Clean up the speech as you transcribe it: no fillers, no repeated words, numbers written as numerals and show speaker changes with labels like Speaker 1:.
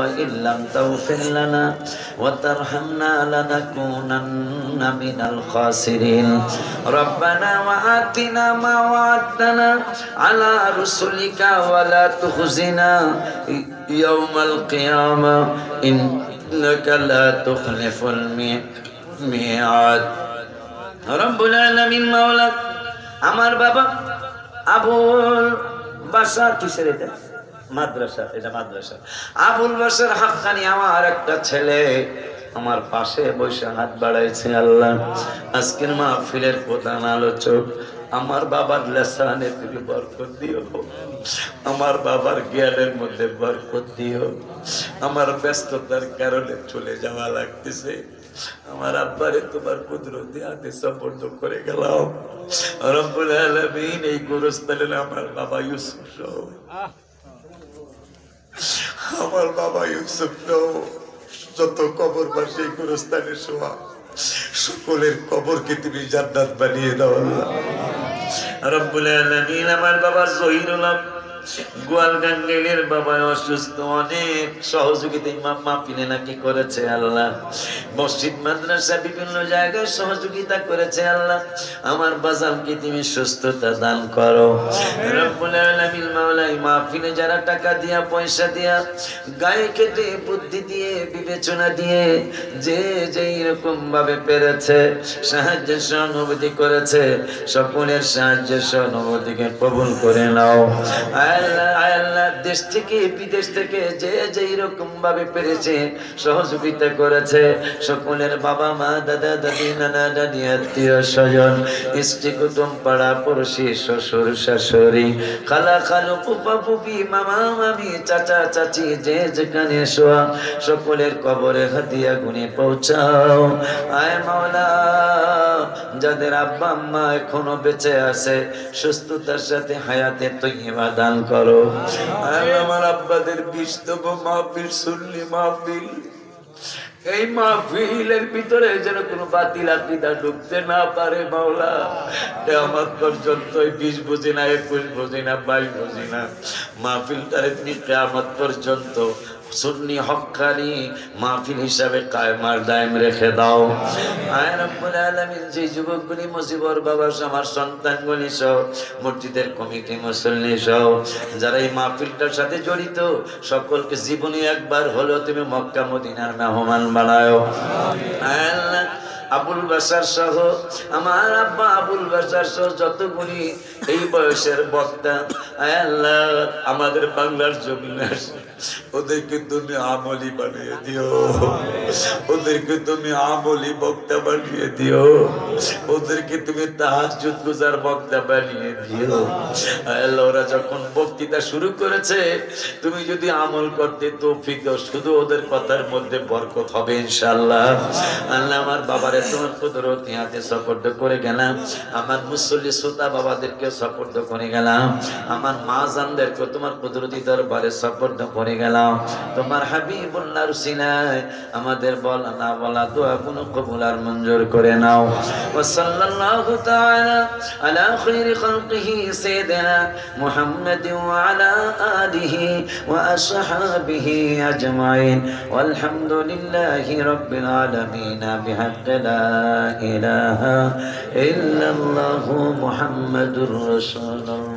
Speaker 1: وإن لم تغفر لنا وترحمنا لنكونن من الخاسرين ربنا وآتنا ما وعدتنا على رسلك ولا تخزنا يوم القيامة إنك لا تخلف الميعاد রব্বুল আলামিন মাওলা আমার বাবা আবুল বাশার কিসের এটা মাদ্রাসা আবুল বাশার হাক্কানি আমার একটা ছেলে আমার পাশে বসে হাত বাড়াইছে আল্লাহ আজকের মাহফিলের প্রধান আলোচক আমার বাবার লেসানে তুমি বরকত দিও আমার বাবার জ্ঞানের মধ্যে বরকত দিও আমার ব্যস্ততার কারণে চলে যাওয়া লাগতেছে আমার আব্বারে তোমার কুদরতি হাতে সুপর্দ করে গেলাম রব্বুল আলামিন এই গোরস্থানে আমার বাবা ইউসুফ সহ আমার বাবা ইউসুফ সহ যত কবরবাসী গোরস্থানে শোয়া সকলের কবরকে তুমি জান্নাত বানিয়ে দাও আল্লাহ রব্বুল আলামিন আমার বাবা জহিরুল গোয়াল গাঙ্গেলের বাবা অসুস্থ অনেক সহযোগিতা ইমাম মাহফিলে নাকি করেছে আল্লাহ মসজিদ মাদ্রাসা বিভিন্ন জায়গায় সহযোগিতা করেছে আল্লাহ আমার বাজানকে তুমি সুস্থতা দান করো রব্বুল আলামিন মাওলা মাহফিলে যারা টাকা দিয়া পয়সা দিয়া গায়ে কেটে বুদ্ধি দিয়ে বিবেচনা দিয়ে যে যেই রকম ভাবে পেরেছে সাহায্য সহানুভূতি করেছে সকলের সাহায্য সহানুভূতিকে কবুল করে নাও আল্লাহ দেশ থেকে বিদেশ থেকে যে যেই রকম ভাবে পেরেছে সহযোগিতা করেছে সকলের বাবা মা দাদা দাদি নানা দাদি আত্মীয় স্বজন স্ত্রী কুটুম পাড়া পড়শি শ্বশুর শাশুড়ি খালা খালু ফুফা ফুফি মামা মামি চাচা চাচি যে যেখানে শোয়া সকলের কবরে হাতিয়া গুনে পৌঁছাও আয় মাওলা যাদের আব্বা আম্মা এখনো বেঁচে আছে সুস্থতার সাথে হায়াতে তৈয়বা দান করো আমার আব্বাদের 20তম মাহফিল সুন্নি মাহফিল এই মাহফিলের ভিতরে যেন কোনো বাতিল আকীদা ঢুকতে না পারে মাওলা কিয়ামত পর্যন্ত 20 বুঝি না 21 বুঝি না 22 বুঝি না মাহফিলটারে তুমি কিয়ামত পর্যন্ত সুন্নি হক্কানি মাহফিল হিসাবে কায়েম আর দায়েম রেখে দাও আয় রব্বুল আলামিন যে যুবকগুলি মুজিবর বাবা আমার সন্তানগুলি সহ মসজিদের কমিটি মুসল্লি সহ যারা এই মাহফিলটার সাথে জড়িত সকলকে জীবনে একবার হলেও তুমি মক্কা মদিনার মেহমান বানাও আল্লাহ আবুল বাশার সহ আমার আব্বা আবুল বাশার সহ যতগুলি এই বয়সের বক্তা আয় আল্লাহ আমাদের বাংলার জমিনে ওদেরকে তুমি আমলি বানিয়ে দিও ওদেরকে তুমি আমলি বক্তা বানিয়ে দিও ওদেরকে তুমি তাহাজ্জুদ গুজার বক্তা বানিয়ে দিও আল্লাহ ওরা যখন বক্তৃতা শুরু করেছে তুমি যদি আমল করতে তৌফিক দাও শুধু ওদের কথার মধ্যে বরকত হবে ইনশাআল্লাহ আল্লাহ আমার বাবারে তোমার কুদরতি হাতে সুপর্দ করে গেলাম আমার মুসল্লি শ্রোতা বাবাদেরকে সুপর্দ করে গেলাম আমার মা জানদেরকে তোমার কুদরতি দরবারে সুপর্দ করে গেলাম তোমার হাবিবুল্লাহর উসিলায় আমাদের বলা না বলা দোয়াগুলো কবুল আর মঞ্জুর করে নাও ওয়া সাল্লাল্লাহু তাআলা আলা খায়রি খালকিহি সাইয়্যিদিনা মুহাম্মাদিন ওয়া আলা আলিহি ওয়া আসহাবিহি আজমাইন ওয়ালহামদুলিল্লাহি রাব্বিল আলামিন বিহাক্কি লা ইলাহা ইল্লাল্লাহু মুহাম্মাদুর রাসূলুল্লাহ